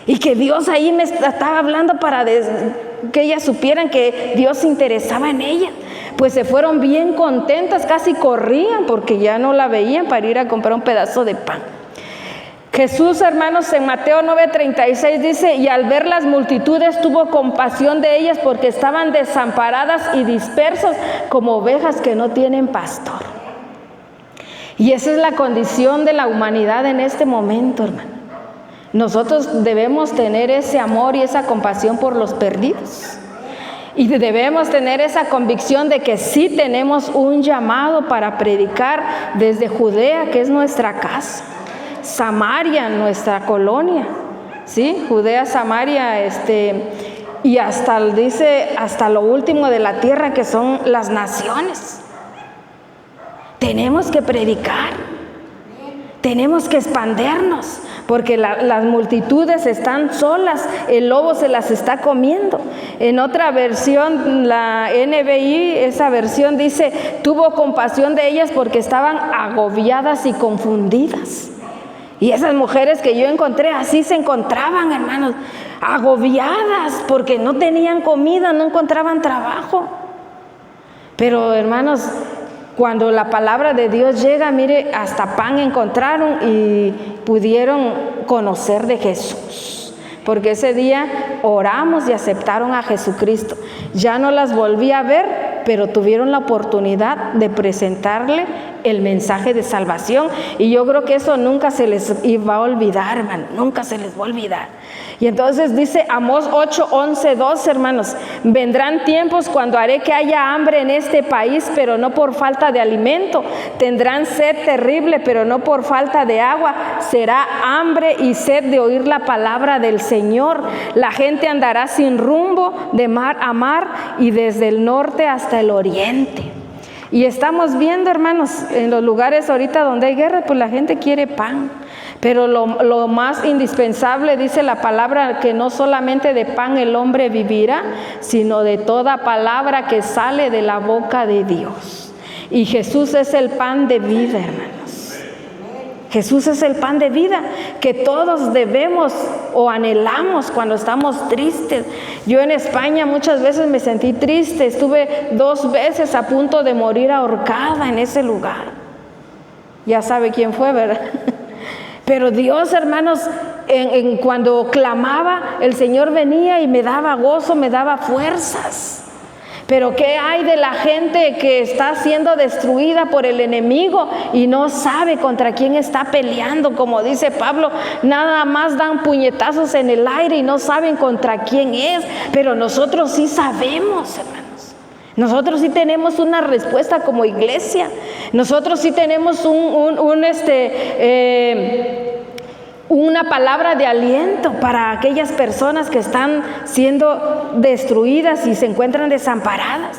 Y que Dios ahí me estaba hablando para que ellas supieran que Dios se interesaba en ellas. Pues se fueron bien contentas, casi corrían porque ya no la veían para ir a comprar un pedazo de pan. Jesús, hermanos, en Mateo 9:36 dice, y al ver las multitudes tuvo compasión de ellas porque estaban desamparadas y dispersas como ovejas que no tienen pastor. Y esa es la condición de la humanidad en este momento, hermano. Nosotros debemos tener ese amor y esa compasión por los perdidos. Y debemos tener esa convicción de que sí tenemos un llamado para predicar desde Judea, que es nuestra casa, Samaria, nuestra colonia, ¿sí? Judea, Samaria, y dice, hasta lo último de la tierra, que son las naciones. Tenemos que predicar. Tenemos que expandernos, porque las multitudes están solas, el lobo se las está comiendo. En otra versión, la NBI, esa versión dice, tuvo compasión de ellas porque estaban agobiadas y confundidas. Y esas mujeres que yo encontré, así se encontraban, hermanos, agobiadas porque no tenían comida, no encontraban trabajo. Pero, hermanos, cuando la palabra de Dios llega, mire, hasta pan encontraron y pudieron conocer de Jesús. Porque ese día oramos y aceptaron a Jesucristo. Ya no las volví a ver, pero tuvieron la oportunidad de presentarle el mensaje de salvación. Y yo creo que eso nunca se les va a olvidar, hermano, nunca se les va a olvidar. Y entonces dice Amós 8, 11, 12, hermanos, vendrán tiempos cuando haré que haya hambre en este país, pero no por falta de alimento. Tendrán sed terrible, pero no por falta de agua. Será hambre y sed de oír la palabra del Señor. La gente andará sin rumbo de mar a mar y desde el norte hasta el oriente. Y estamos viendo, hermanos, en los lugares ahorita donde hay guerra, pues la gente quiere pan. Pero lo más indispensable, dice la palabra, que no solamente de pan el hombre vivirá, sino de toda palabra que sale de la boca de Dios. Y Jesús es el pan de vida, hermanos. Jesús es el pan de vida que todos debemos o anhelamos cuando estamos tristes. Yo en España muchas veces me sentí triste, estuve 2 veces a punto de morir ahorcada en ese lugar. Ya sabe quién fue, ¿verdad? Pero Dios, hermanos, cuando clamaba, el Señor venía y me daba gozo, me daba fuerzas. Pero ¿qué hay de la gente que está siendo destruida por el enemigo y no sabe contra quién está peleando? Como dice Pablo, nada más dan puñetazos en el aire y no saben contra quién es. Pero nosotros sí sabemos, hermanos. Nosotros sí tenemos una respuesta como iglesia. Nosotros sí tenemos una palabra de aliento para aquellas personas que están siendo destruidas y se encuentran desamparadas.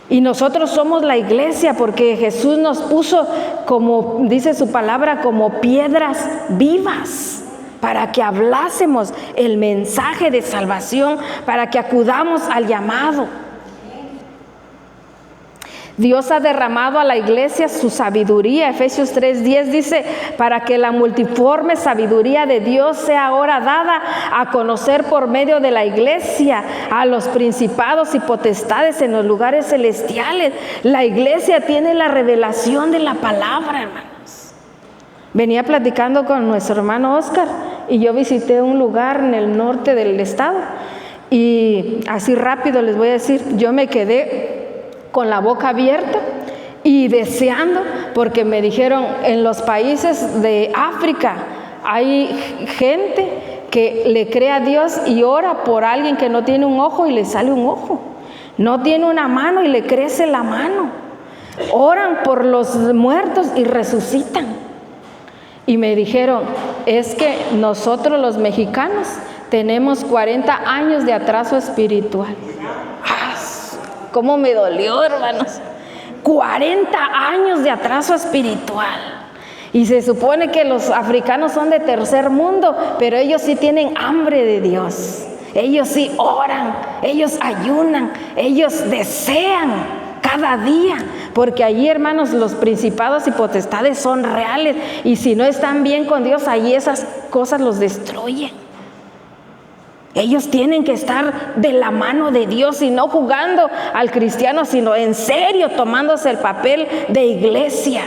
Y nosotros somos la iglesia porque Jesús nos puso, como dice su palabra, como piedras vivas, para que hablásemos el mensaje de salvación, para que acudamos al llamado. Dios ha derramado a la iglesia su sabiduría. Efesios 3:10 dice, para que la multiforme sabiduría de Dios sea ahora dada a conocer por medio de la iglesia a los principados y potestades en los lugares celestiales. La iglesia tiene la revelación de la palabra, hermanos. Venía platicando con nuestro hermano Oscar y yo visité un lugar en el norte del estado y así rápido les voy a decir, yo me quedé con la boca abierta y deseando, porque me dijeron, en los países de África hay gente que le cree a Dios y ora por alguien que no tiene un ojo y le sale un ojo, no tiene una mano y le crece la mano, oran por los muertos y resucitan. Y me dijeron, es que nosotros los mexicanos tenemos 40 años de atraso espiritual. ¿Cómo me dolió, hermanos? 40 años de atraso espiritual. Y se supone que los africanos son de tercer mundo, pero ellos sí tienen hambre de Dios. Ellos sí oran, ellos ayunan, ellos desean cada día. Porque allí, hermanos, los principados y potestades son reales. Y si no están bien con Dios, allí esas cosas los destruyen. Ellos tienen que estar de la mano de Dios y no jugando al cristiano, sino en serio tomándose el papel de iglesia,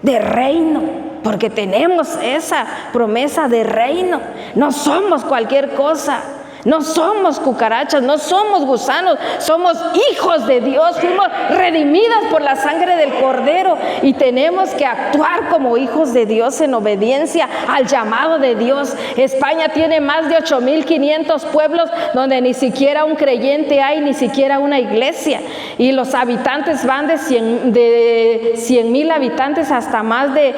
de reino, porque tenemos esa promesa de reino. No somos cualquier cosa, no somos cucarachas, no somos gusanos, somos hijos de Dios, fuimos redimidas por la sangre del Cordero y tenemos que actuar como hijos de Dios en obediencia al llamado de Dios. España tiene más de 8,500 pueblos donde ni siquiera un creyente hay, ni siquiera una iglesia, y los habitantes van de 100,000 habitantes hasta más de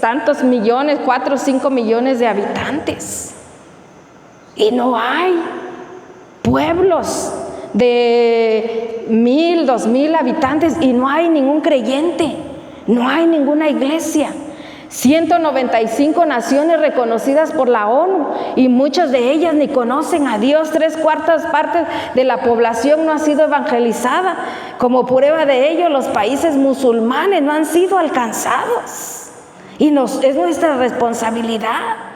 tantos millones, 4 o 5 millones de habitantes. Y no hay pueblos de 1,000, 2,000 habitantes y no hay ningún creyente, no hay ninguna iglesia. 195 naciones reconocidas por la ONU y muchas de ellas ni conocen a Dios. 3/4 partes de la población no ha sido evangelizada. Como prueba de ello, los países musulmanes no han sido alcanzados y es nuestra responsabilidad.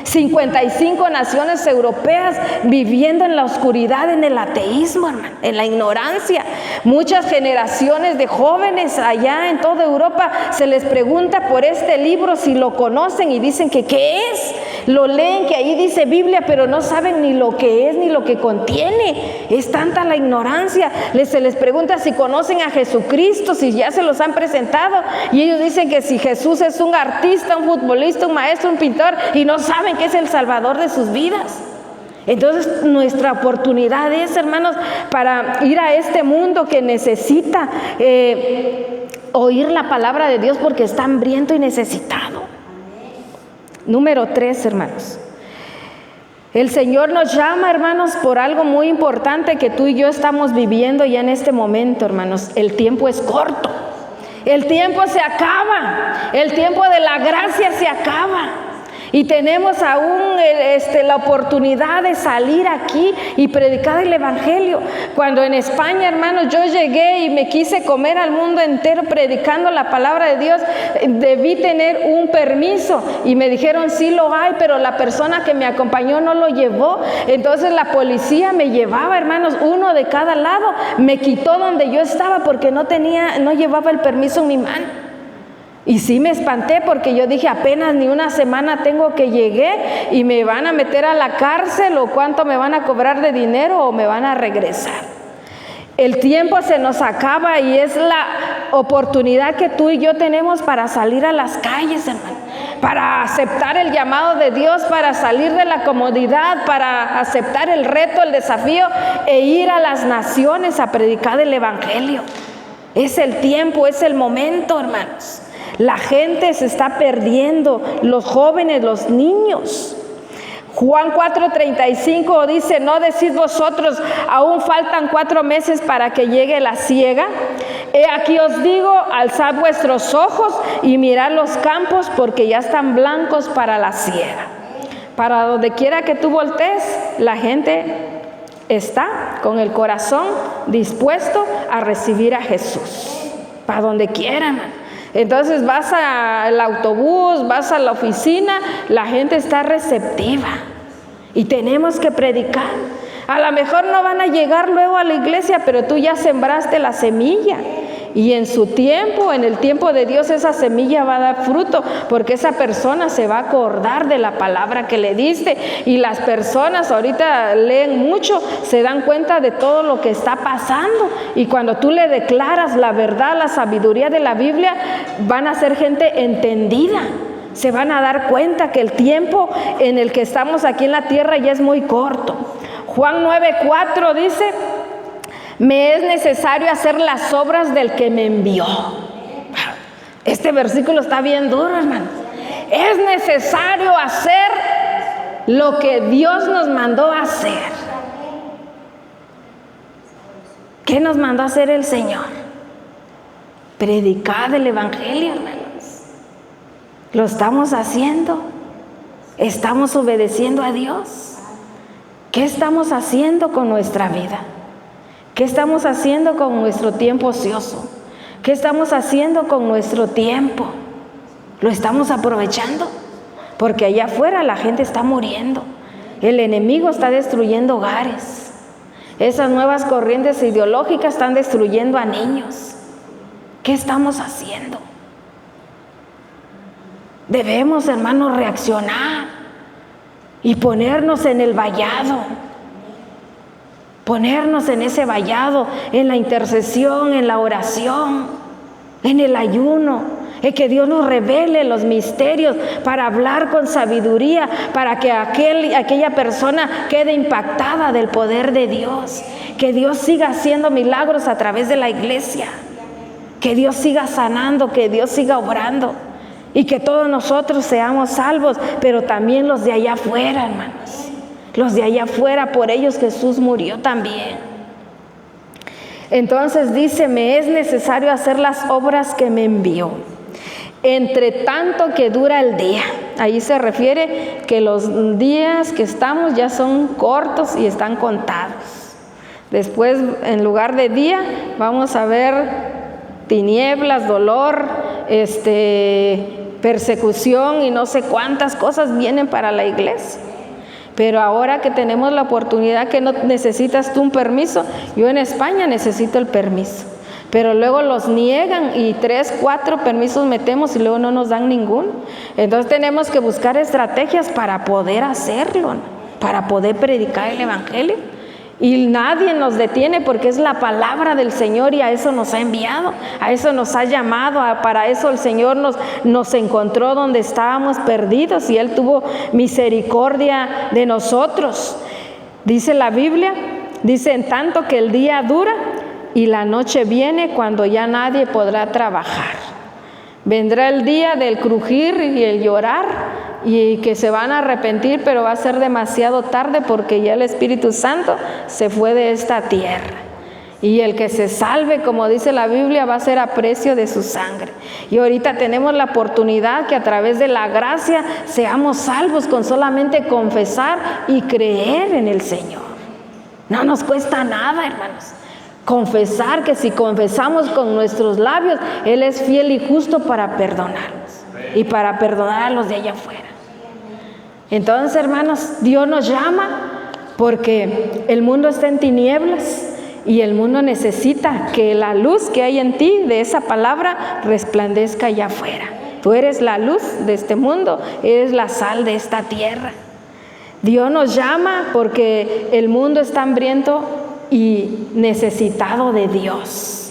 55 naciones europeas viviendo en la oscuridad, en el ateísmo, hermano, en la ignorancia. Muchas generaciones de jóvenes allá en toda Europa se les pregunta por este libro si lo conocen y dicen que ¿qué es? Lo leen que ahí dice Biblia, pero no saben ni lo que es ni lo que contiene. Es tanta la ignorancia. Se les pregunta si conocen a Jesucristo, si ya se los han presentado, y ellos dicen que si Jesús es un artista, un futbolista, un maestro, un pintor, y no saben que es el Salvador de sus vidas. Entonces nuestra oportunidad es, hermanos, para ir a este mundo que necesita oír la palabra de Dios porque está hambriento y necesitado. Número 3, hermanos. El Señor nos llama, hermanos, por algo muy importante que tú y yo estamos viviendo ya en este momento, hermanos. El tiempo es corto. El tiempo se acaba. El tiempo de la gracia se acaba. Y tenemos aún la oportunidad de salir aquí y predicar el Evangelio. Cuando en España, hermanos, yo llegué y me quise comer al mundo entero predicando la palabra de Dios, debí tener un permiso y me dijeron sí lo hay, pero la persona que me acompañó no lo llevó. Entonces la policía me llevaba, hermanos, uno de cada lado, me quitó donde yo estaba porque no llevaba el permiso en mi mano. Y sí me espanté porque yo dije, apenas ni una semana tengo que llegué y me van a meter a la cárcel, o cuánto me van a cobrar de dinero o me van a regresar. El tiempo se nos acaba y es la oportunidad que tú y yo tenemos para salir a las calles, hermano, para aceptar el llamado de Dios, para salir de la comodidad, para aceptar el reto, el desafío e ir a las naciones a predicar el Evangelio. Es el tiempo, es el momento, hermanos. La gente se está perdiendo, los jóvenes, los niños. Juan 4:35 dice, ¿no decís vosotros, aún faltan 4 meses para que llegue la siega? He aquí os digo, alzad vuestros ojos y mirad los campos, porque ya están blancos para la siega. Para donde quiera que tú voltees, la gente está con el corazón dispuesto a recibir a Jesús. Para donde quieran. Entonces vas al autobús, vas a la oficina, la gente está receptiva y tenemos que predicar. A lo mejor no van a llegar luego a la iglesia, pero tú ya sembraste la semilla y en su tiempo, en el tiempo de Dios, esa semilla va a dar fruto, porque esa persona se va a acordar de la palabra que le diste. Y las personas ahorita leen mucho, se dan cuenta de todo lo que está pasando, y cuando tú le declaras la verdad, la sabiduría de la Biblia, van a ser gente entendida. Se van a dar cuenta que el tiempo en el que estamos aquí en la tierra ya es muy corto. Juan 9:4 dice, me es necesario hacer las obras del que me envió. Este versículo está bien duro, hermano. Es necesario hacer lo que Dios nos mandó a hacer. ¿Qué nos mandó a hacer el Señor? Predicar el Evangelio, hermanos. ¿Lo estamos haciendo? ¿Estamos obedeciendo a Dios? ¿Qué estamos haciendo con nuestra vida? ¿Qué estamos haciendo con nuestro tiempo ocioso? ¿Qué estamos haciendo con nuestro tiempo? ¿Lo estamos aprovechando? Porque allá afuera la gente está muriendo. El enemigo está destruyendo hogares. Esas nuevas corrientes ideológicas están destruyendo a niños. ¿Qué estamos haciendo? Debemos, hermanos, reaccionar y ponernos en el vallado. Ponernos en ese vallado, en la intercesión, en la oración, en el ayuno, en que Dios nos revele los misterios para hablar con sabiduría, para que aquella persona quede impactada del poder de Dios, que Dios siga haciendo milagros a través de la iglesia, que Dios siga sanando, que Dios siga obrando y que todos nosotros seamos salvos, pero también los de allá afuera, hermanos. Los de allá afuera, por ellos Jesús murió también. Entonces dice, me es necesario hacer las obras que me envió. entre tanto que dura el día. Ahí se refiere que los días que estamos ya son cortos y están contados. Después, en lugar de día, vamos a ver tinieblas, dolor, persecución y no sé cuántas cosas vienen para la iglesia. Pero ahora que tenemos la oportunidad, que no necesitas tú un permiso, yo en España necesito el permiso, pero luego los niegan y 3, 4 permisos metemos y luego no nos dan ninguno. Entonces tenemos que buscar estrategias para poder hacerlo, ¿no? Para poder predicar el evangelio. Y nadie nos detiene porque es la palabra del Señor y a eso nos ha enviado, a eso nos ha llamado, para eso el Señor nos encontró donde estábamos perdidos y Él tuvo misericordia de nosotros. Dice la Biblia, dice en tanto que el día dura y la noche viene cuando ya nadie podrá trabajar. Vendrá el día del crujir y el llorar y que se van a arrepentir, pero va a ser demasiado tarde porque ya el Espíritu Santo se fue de esta tierra. Y el que se salve, como dice la Biblia, va a ser a precio de su sangre. Y ahorita tenemos la oportunidad que a través de la gracia seamos salvos con solamente confesar y creer en el Señor. No nos cuesta nada, hermanos. Confesar, que si confesamos con nuestros labios, Él es fiel y justo para perdonarnos y para perdonar a los de allá afuera. Entonces, hermanos, Dios nos llama porque el mundo está en tinieblas y el mundo necesita que la luz que hay en ti, de esa palabra, resplandezca allá afuera. Tú eres la luz de este mundo, eres la sal de esta tierra. Dios nos llama porque el mundo está hambriento y necesitado de Dios.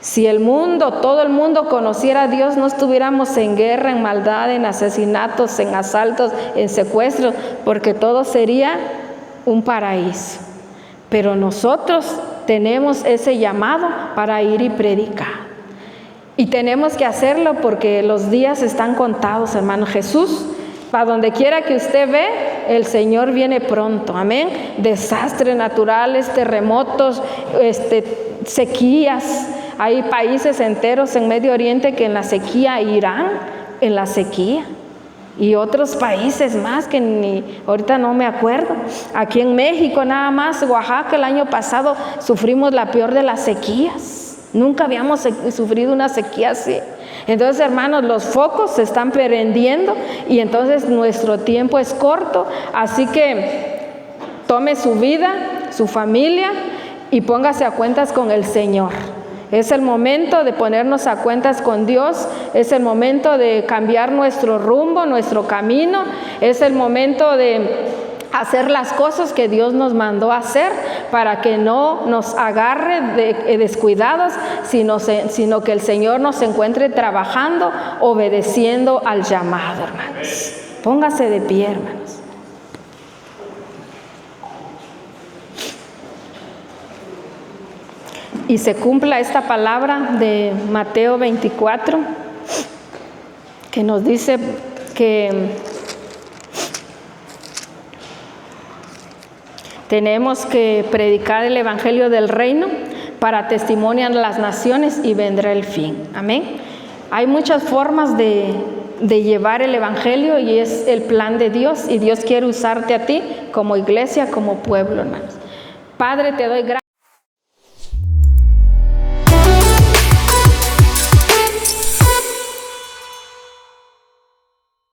Si el mundo, todo el mundo conociera a Dios, no estuviéramos en guerra, en maldad, en asesinatos, en asaltos, en secuestros, porque todo sería un paraíso. Pero nosotros tenemos ese llamado para ir y predicar. Y tenemos que hacerlo porque los días están contados, hermano. Jesús, para donde quiera que usted ve, el Señor viene pronto, amén. Desastres naturales, terremotos, sequías. Hay países enteros en Medio Oriente que en la sequía, Irán en la sequía, y otros países más que ahorita no me acuerdo. Aquí en México nada más, Oaxaca, el año pasado sufrimos la peor de las sequías. Nunca habíamos sufrido una sequía así. Entonces, hermanos, los focos se están prendiendo y entonces nuestro tiempo es corto. Así que tome su vida, su familia y póngase a cuentas con el Señor. Es el momento de ponernos a cuentas con Dios, es el momento de cambiar nuestro rumbo, nuestro camino, es el momento de hacer las cosas que Dios nos mandó a hacer para que no nos agarre descuidados, sino que el Señor nos encuentre trabajando, obedeciendo al llamado, hermanos. Póngase de pie, hermanos. Y se cumpla esta palabra de Mateo 24, que nos dice que tenemos que predicar el evangelio del reino para testimoniar las naciones y vendrá el fin. Amén. Hay muchas formas de llevar el evangelio y es el plan de Dios, y Dios quiere usarte a ti como iglesia, como pueblo, hermanos. Padre, te doy gracias.